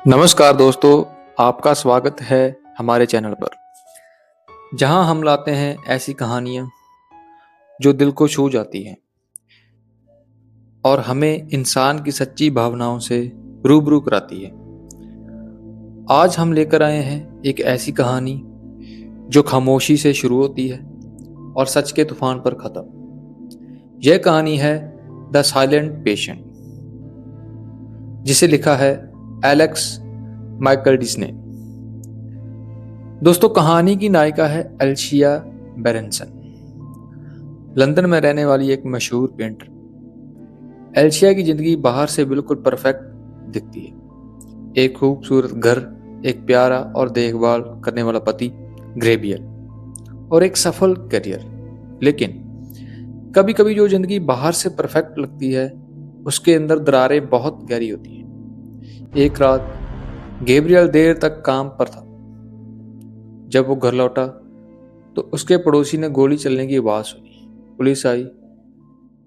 नमस्कार दोस्तों, आपका स्वागत है हमारे चैनल पर, जहां हम लाते हैं ऐसी कहानियां जो दिल को छू जाती हैं और हमें इंसान की सच्ची भावनाओं से रूबरू कराती है। आज हम लेकर आए हैं एक ऐसी कहानी जो खामोशी से शुरू होती है और सच के तूफान पर खत्म। यह कहानी है द साइलेंट पेशेंट, जिसे लिखा है एलेक्स माइकलडिस ने। दोस्तों, कहानी की नायिका है एल्शिया बेरेंसन, लंदन में रहने वाली एक मशहूर पेंटर। एल्शिया की जिंदगी बाहर से बिल्कुल परफेक्ट दिखती है। एक खूबसूरत घर, एक प्यारा और देखभाल करने वाला पति ग्रेबियल और एक सफल करियर। लेकिन कभी कभी जो जिंदगी बाहर से परफेक्ट लगती है, उसके अंदर दरारें बहुत गहरी होती हैं। एक रात गैब्रियल देर तक काम पर था। जब वो घर लौटा तो उसके पड़ोसी ने गोली चलने की आवाज सुनी। पुलिस आई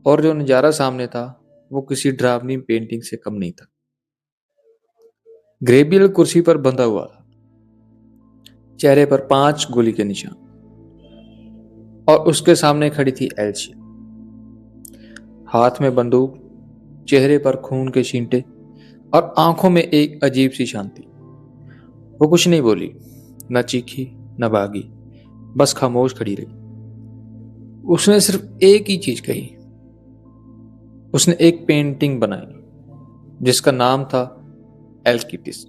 और जो नजारा सामने था वो किसी डरावनी पेंटिंग से कम नहीं था। ग्रेबियल कुर्सी पर बंधा हुआ था, चेहरे पर 5 गोली के निशान, और उसके सामने खड़ी थी एल्शिया, हाथ में बंदूक, चेहरे पर खून के छींटे और आंखों में एक अजीब सी शांति। वो कुछ नहीं बोली, न चीखी न भागी, बस खामोश खड़ी रही। उसने सिर्फ एक ही चीज कही। उसने एक पेंटिंग बनाई जिसका नाम था एल्किटिस।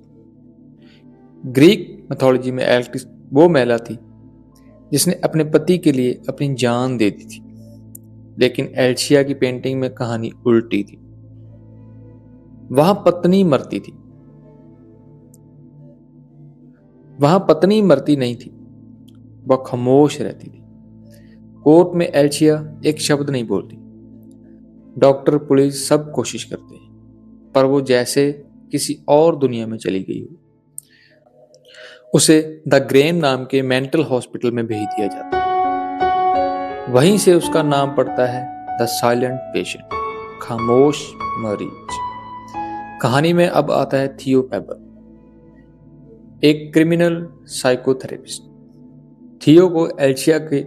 ग्रीक मैथोलॉजी में एल्किटिस वो महिला थी जिसने अपने पति के लिए अपनी जान दे दी थी। लेकिन एल्शिया की पेंटिंग में कहानी उल्टी थी। वहां पत्नी मरती थी, वहां पत्नी मरती नहीं थी, वह खामोश रहती थी। कोर्ट में एल्शिया एक शब्द नहीं बोलती। डॉक्टर, पुलिस सब कोशिश करते हैं, पर वो जैसे किसी और दुनिया में चली गई हो। उसे द ग्रेम नाम के मेंटल हॉस्पिटल में भेज दिया जाता है। वहीं से उसका नाम पड़ता है द साइलेंट पेशेंट, खामोश मरीज। कहानी में अब आता है थियो पेबर, एक क्रिमिनल साइकोथेरेपिस्ट। थियो को एल्शिया के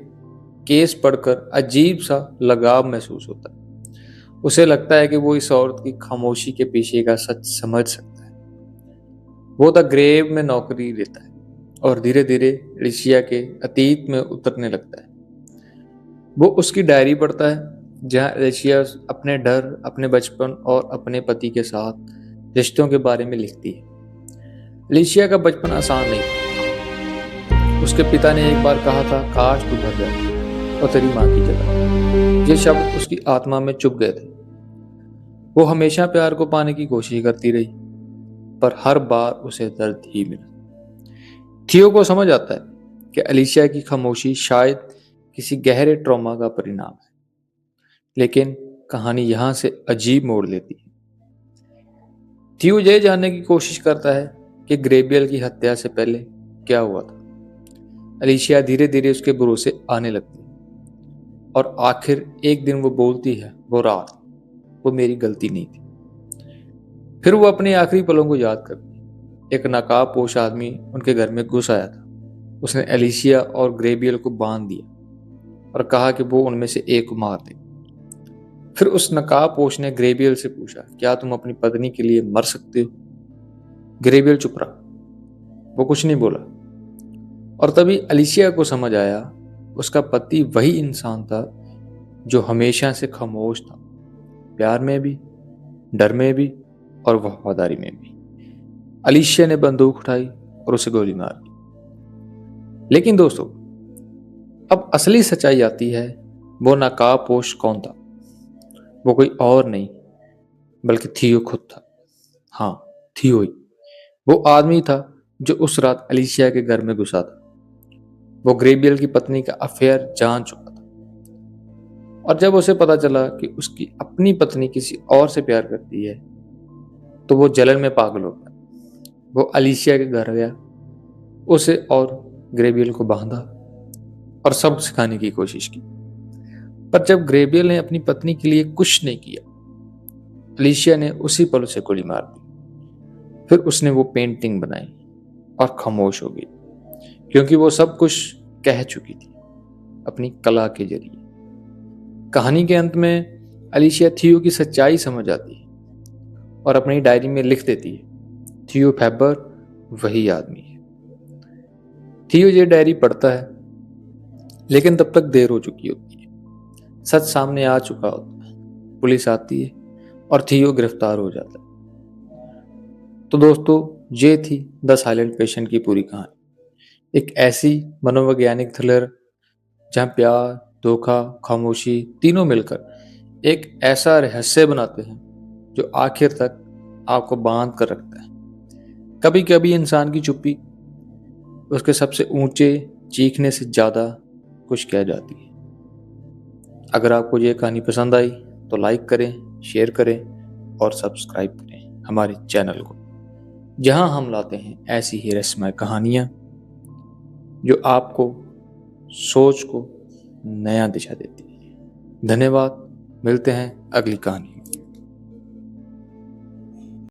केस पढ़कर अजीब सा लगाव महसूस होता है। उसे लगता है कि वो इस औरत की खामोशी के पीछे का सच समझ सकता है। वो द ग्रेव में नौकरी लेता है और धीरे धीरे एल्शिया के अतीत में उतरने लगता है। वो उसकी डायरी पढ़ता है जहाँ एल्शिया अपने डर, अपने बचपन और अपने पति के साथ रिश्तों के बारे में लिखती है। एल्शिया का बचपन आसान नहीं था। उसके पिता ने एक बार कहा था, काश तू घर जाती और तेरी माँ की जगह। ये शब्द उसकी आत्मा में चुभ गए थे। वो हमेशा प्यार को पाने की कोशिश करती रही, पर हर बार उसे दर्द ही मिला। थियो को समझ आता है कि एलिशिया की खामोशी शायद किसी गहरे ट्रॉमा का परिणाम है। लेकिन कहानी यहां से अजीब मोड़ लेती है। थियो ये जानने की कोशिश करता है कि ग्रेबियल की हत्या से पहले क्या हुआ था। एलिशिया धीरे धीरे उसके भरोसे आने लगती है और आखिर एक दिन वो बोलती है, वो रात, वो मेरी गलती नहीं थी। फिर वो अपने आखिरी पलों को याद करती है। एक नकाबपोश आदमी उनके घर में घुस आया था। उसने एलिशिया और ग्रेबियल को बांध दिया और कहा कि वो उनमें से एक को मार दे। फिर उस नकाबपोश ने ग्रेबियल से पूछा, क्या तुम अपनी पत्नी के लिए मर सकते हो? ग्रेबियल चुप रहा, वो कुछ नहीं बोला। और तभी एलिशिया को समझ आया, उसका पति वही इंसान था जो हमेशा से खामोश था, प्यार में भी, डर में भी और वफादारी में भी। एलिशिया ने बंदूक उठाई और उसे गोली मार दी। लेकिन दोस्तों, अब असली सच्चाई आती है। वो नकाबपोश कौन था? वो कोई और नहीं बल्कि थियो खुद था। हाँ, थियो ही वो आदमी था जो उस रात एलिशिया के घर में घुसा था। वो ग्रेबियल की पत्नी का अफेयर जान चुका था, और जब उसे पता चला कि उसकी अपनी पत्नी किसी और से प्यार करती है, तो वो जलन में पागल हो गया। वो एलिशिया के घर गया, उसे और ग्रेबियल को बांधा और सब सिखाने की कोशिश की। पर जब ग्रेबियल ने अपनी पत्नी के लिए कुछ नहीं किया, एलिशिया ने उसी पल उसे गोली मार दी। फिर उसने वो पेंटिंग बनाई और खामोश हो गई, क्योंकि वो सब कुछ कह चुकी थी अपनी कला के जरिए। कहानी के अंत में अलीशिया थियो की सच्चाई समझ आती है और अपनी डायरी में लिख देती है, थियो फैबर वही आदमी है। थियो ये डायरी पढ़ता है, लेकिन तब तक देर हो चुकी होती है। सच सामने आ चुका होता है। पुलिस आती है और थियो गिरफ्तार हो जाता है। तो दोस्तों, ये थी द साइलेंट पेशेंट की पूरी कहानी। एक ऐसी मनोवैज्ञानिक थ्रिलर जहां प्यार, धोखा, खामोशी तीनों मिलकर एक ऐसा रहस्य बनाते हैं जो आखिर तक आपको बांध कर रखता है। कभी कभी इंसान की चुप्पी उसके सबसे ऊंचे चीखने से ज्यादा कुछ कह जाती है। अगर आपको ये कहानी पसंद आई तो लाइक करें, शेयर करें और सब्सक्राइब करें हमारे चैनल को, जहां हम लाते हैं ऐसी ही रहस्यमय कहानियां जो आपको सोच को नया दिशा देती है। धन्यवाद। मिलते हैं अगली कहानी।